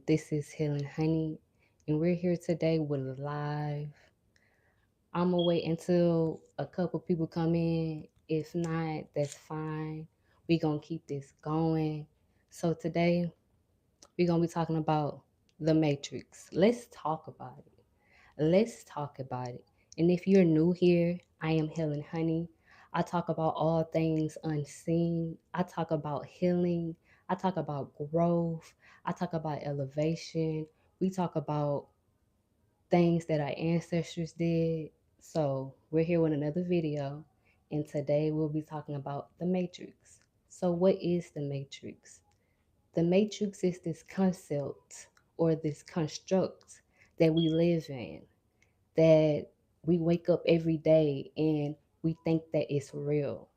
This is Helen Honey, and we're here today with a live. I'm gonna wait until a couple people come in. If not, that's fine. We're gonna keep this going. So, today we're gonna be talking about the Matrix. Let's talk about it. Let's talk about it. And if you're new here, I am Helen Honey. I talk about all things unseen. I talk about healing. I talk about growth. I talk about elevation. We talk about things that our ancestors did. So, we're here with another video, and today we'll be talking about the Matrix. So, what is the Matrix? The Matrix is this concept or this construct that we live in, that we wake up every day and we think that it's real,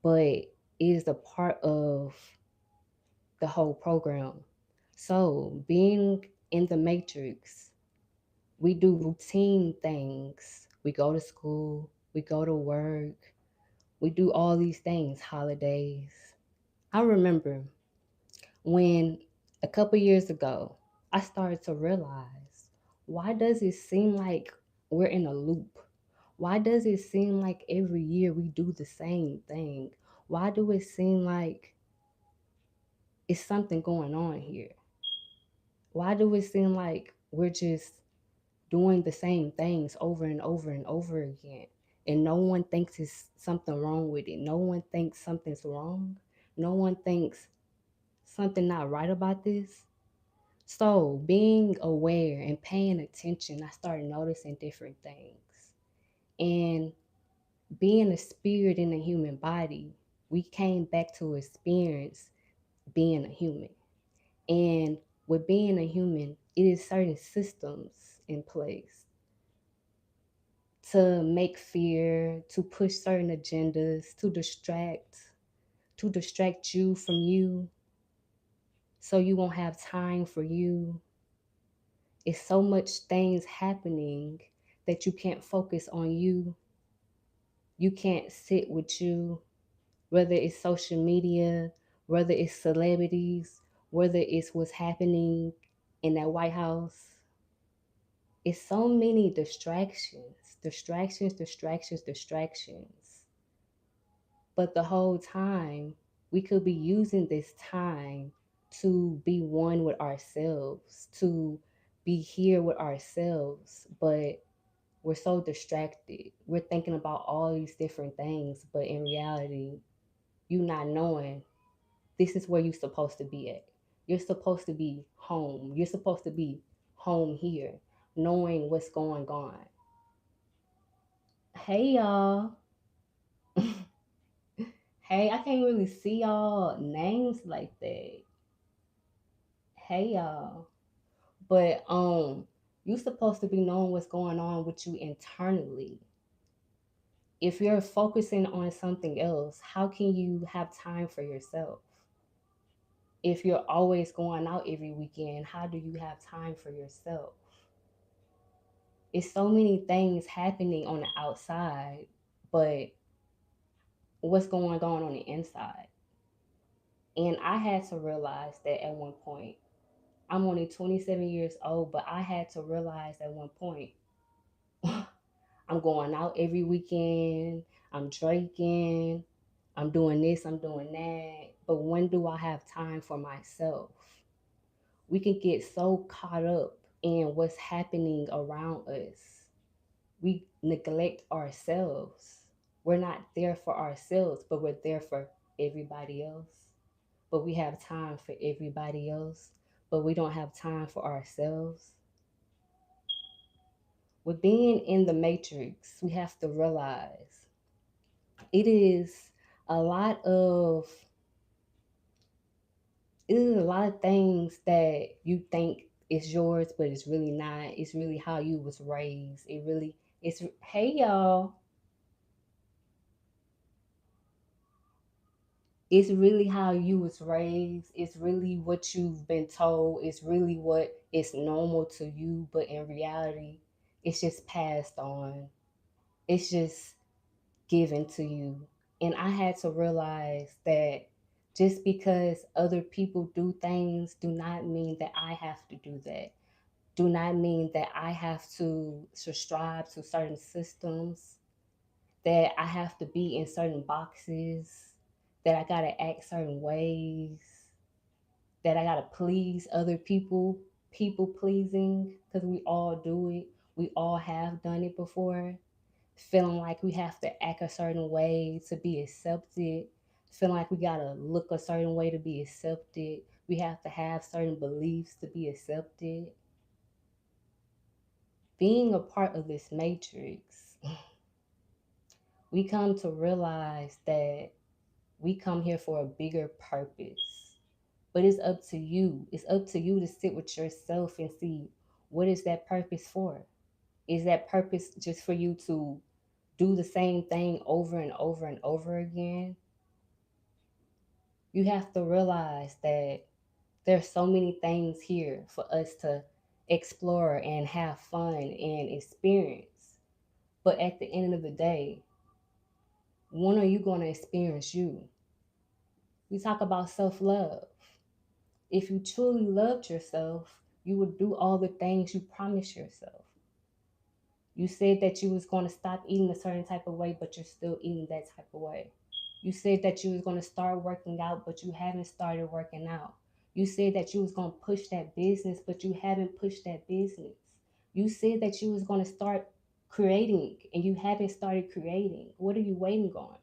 but it is a part of the whole program. So, being in the matrix, we do routine things. We go to school, we go to work, we do all these things, holidays. I remember when a couple years ago, I started to realize, why does it seem like we're in a loop? Why does it seem like every year we do the same thing? Why do it seem like it's something going on here? Why do it seem like we're just doing the same things over and over and over again? And no one thinks it's something wrong with it. No one thinks something's wrong. No one thinks something not right about this. So, being aware and paying attention, I started noticing different things. And being a spirit in a human body, we came back to experience being a human. And with being a human, it is certain systems in place to make fear, to push certain agendas, to distract you from you, so you won't have time for you. It's so much things happening that you can't focus on you. You can't sit with you, whether it's social media, whether it's celebrities, whether it's what's happening in that White House. It's so many distractions. But the whole time, we could be using this time to be one with ourselves, to be here with ourselves. But we're so distracted. We're thinking about all these different things, but in reality, you not knowing this is where you're supposed to be at. You're supposed to be home. You're supposed to be home here, knowing what's going on. Hey, y'all. Hey, I can't really see y'all names like that. Hey, y'all. But you supposed to be knowing what's going on with you internally. If you're focusing on something else, how can you have time for yourself? If you're always going out every weekend, how do you have time for yourself? It's so many things happening on the outside, but what's going on the inside? And I had to realize that at one point. I'm only 27 years old, but I had to realize at one point, I'm going out every weekend, I'm drinking, I'm doing this, I'm doing that. But when do I have time for myself? We can get so caught up in what's happening around us. We neglect ourselves. We're not there for ourselves, but we're there for everybody else. But we have time for everybody else, but we don't have time for ourselves. With being in the matrix, we have to realize it is a lot of it is a lot of things that you think is yours, but it's really not. It's really how you was raised. It's hey y'all. It's really how you was raised. It's really what you've been told. It's really what is normal to you, but in reality, it's just passed on. It's just given to you. And I had to realize that Just because other people do things do not mean that I have to do that. Do not mean that I have to subscribe to certain systems, that I have to be in certain boxes, that I gotta act certain ways, that I gotta please other people, people pleasing, because we all do it. We all have done it before. Feeling like we have to act a certain way to be accepted, feeling like we gotta look a certain way to be accepted. We have to have certain beliefs to be accepted. Being a part of this matrix, we come to realize that we come here for a bigger purpose. But it's up to you. It's up to you to sit with yourself and see, what is that purpose for? Is that purpose just for you to do the same thing over and over and over again? You have to realize that there's so many things here for us to explore and have fun and experience. But at the end of the day, when are you going to experience you? We talk about self love. If you truly loved yourself, you would do all the things you promised yourself. You said that you was going to stop eating a certain type of way, but you're still eating that type of way. You said that you was going to start working out, but you haven't started working out. You said that you was going to push that business, but you haven't pushed that business. You said that you was going to start creating, and you haven't started creating. What are you waiting on?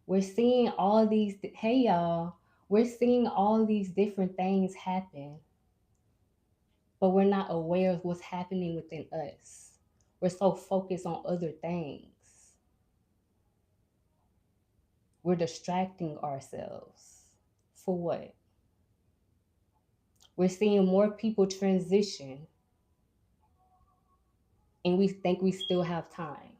We're seeing all these, hey y'all, we're seeing all these different things happen, but we're not aware of what's happening within us. We're so focused on other things. We're distracting ourselves. For what? We're seeing more people transition, and we think we still have time.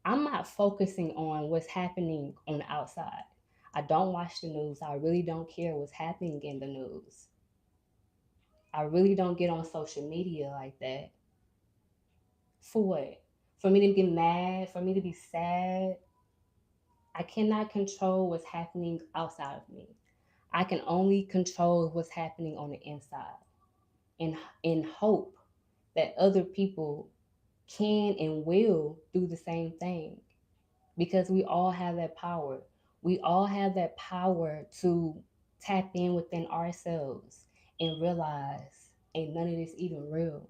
I'm not focusing on what's happening on the outside. I don't watch the news. I really don't care what's happening in the news. I really don't get on social media like that. For what? For me to get mad? For me to be sad? I cannot control what's happening outside of me. I can only control what's happening on the inside, and in hope that other people can and will do the same thing, because we all have that power. We all have that power to tap in within ourselves and realize, ain't none of this even real.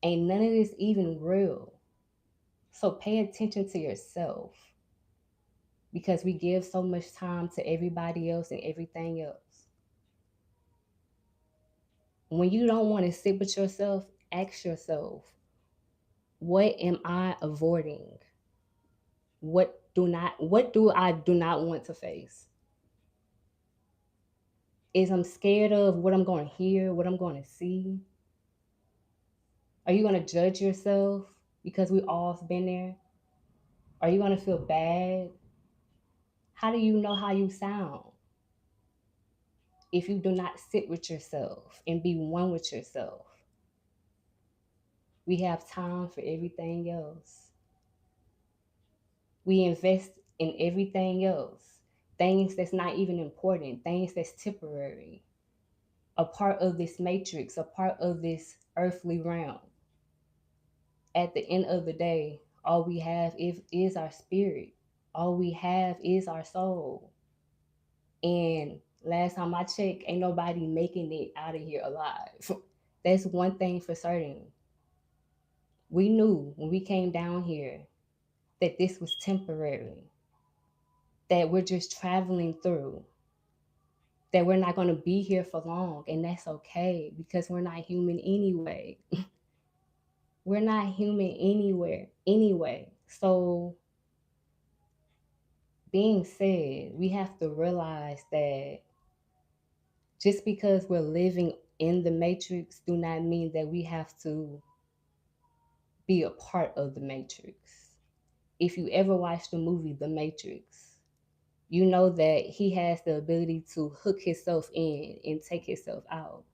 Ain't none of this even real. So pay attention to yourself, because we give so much time to everybody else and everything else. When you don't want to sit with yourself, ask yourself, what am I avoiding? What do I do not want to face? Is I'm scared of what I'm going to hear, what I'm going to see? Are you going to judge yourself because we all been there? Are you going to feel bad? How do you know how you sound if you do not sit with yourself and be one with yourself? We have time for everything else. We invest in everything else. Things that's not even important, things that's temporary, a part of this matrix, a part of this earthly realm. At the end of the day, all we have is our spirit. All we have is our soul. And last time I checked, ain't nobody making it out of here alive. That's one thing for certain. We knew when we came down here that this was temporary, that we're just traveling through, that we're not going to be here for long. And that's okay, because we're not human anyway. We're not human anywhere anyway. So, being said, we have to realize that just because we're living in the matrix do not mean that we have to be a part of the matrix. If you ever watched the movie The Matrix, you know that he has the ability to hook himself in and take himself out.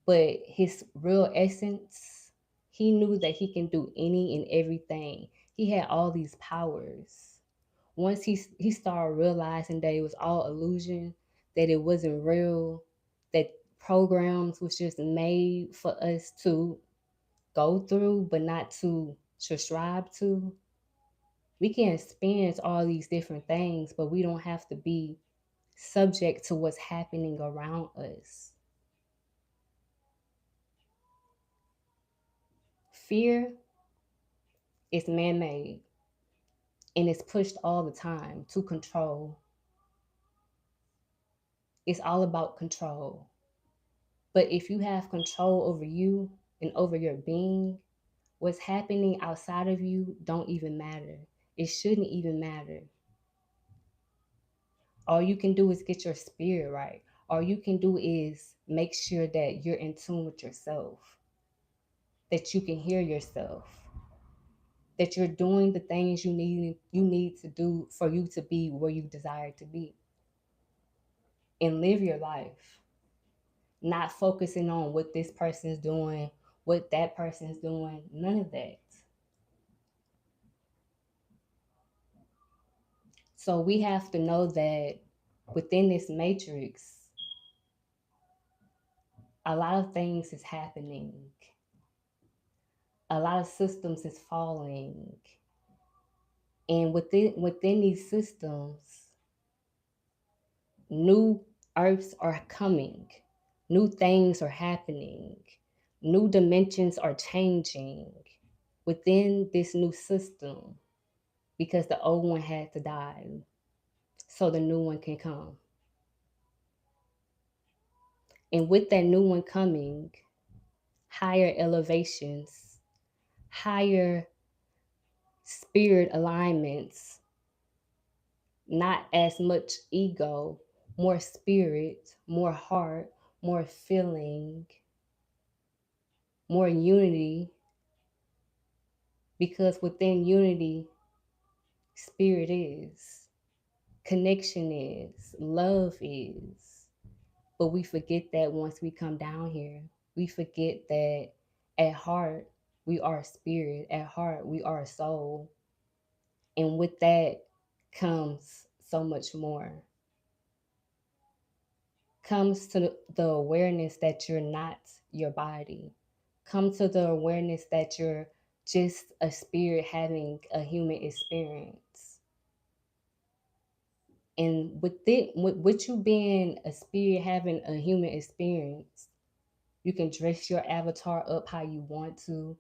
But his real essence, he knew that he can do any and everything He had all these powers. Once he started realizing that it was all illusion, that it wasn't real, that programs was just made for us to go through but not to subscribe to. We can experience all these different things, but we don't have to be subject to what's happening around us. Fear is man-made and it's pushed all the time to control. It's all about control. But if you have control over you and over your being, what's happening outside of you don't even matter. It shouldn't even matter. All you can do is get your spirit right. All you can do is make sure that you're in tune with yourself, that you can hear yourself, that you're doing the things you need to do for you to be where you desire to be and live your life, not focusing on what this person's doing, what that person's doing, none of that. So we have to know that within this matrix, a lot of things is happening. A lot of systems is falling. And within these systems, new earths are coming. New things are happening. New dimensions are changing within this new system because the old one had to die so the new one can come. And with that new one coming, higher elevations, higher spirit alignments, not as much ego, more spirit, more heart, more feeling, more unity. Because within unity, spirit is, connection is, love is. But we forget that once we come down here. We forget that at heart, we are spirit. At heart, we are a soul. And with that comes so much more. Comes to the awareness that you're not your body. Come to the awareness that you're just a spirit having a human experience. And with you being a spirit having a human experience, you can dress your avatar up how you want to.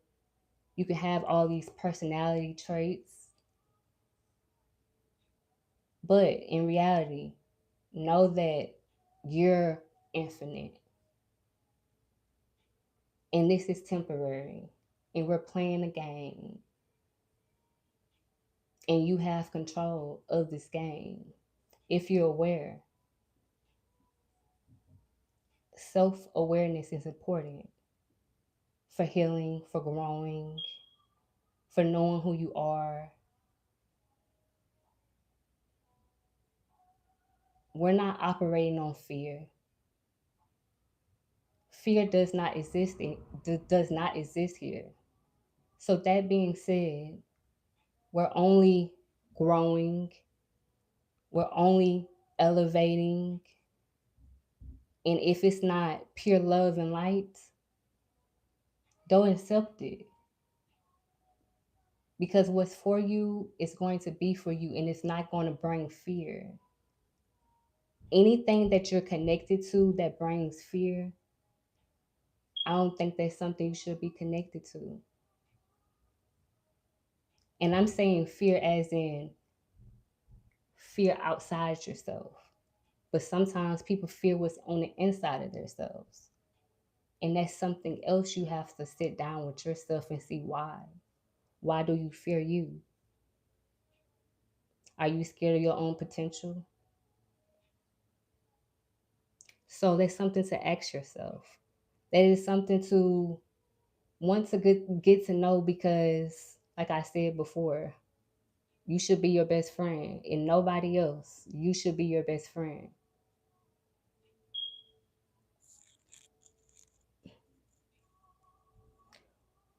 You can have all these personality traits. But in reality, know that you're infinite. And this is temporary. And we're playing a game. And you have control of this game. If you're aware, self awareness is important for healing, for growing, for knowing who you are. We're not operating on fear. Fear does not exist here. So that being said, we're only growing, we're only elevating, and if it's not pure love and light, don't accept it. Because what's for you is going to be for you and it's not going to bring fear. Anything that you're connected to that brings fear, I don't think that's something you should be connected to. And I'm saying fear as in fear outside yourself. But sometimes people fear what's on the inside of themselves. And that's something else you have to sit down with yourself and see why. Why do you fear you? Are you scared of your own potential? So that's something to ask yourself. That is something to want to get to know because, like I said before, you should be your best friend and nobody else. You should be your best friend.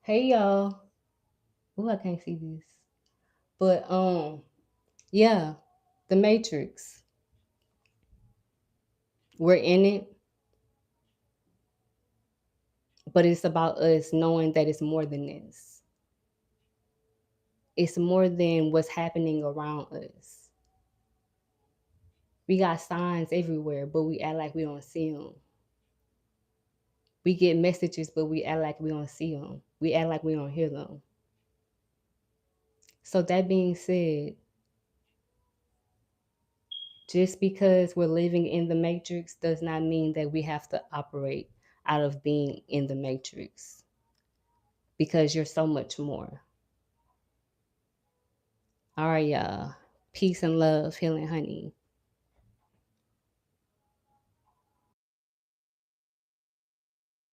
Hey y'all. Oh, I can't see this. But yeah, the Matrix. We're in it, but it's about us knowing that it's more than this. It's more than what's happening around us. We got signs everywhere, but we act like we don't see them. We get messages, but we act like we don't see them. We act like we don't hear them. So, that being said, just because we're living in the matrix does not mean that we have to operate out of being in the matrix, because you're so much more. All right, y'all. Peace and love, healing honey.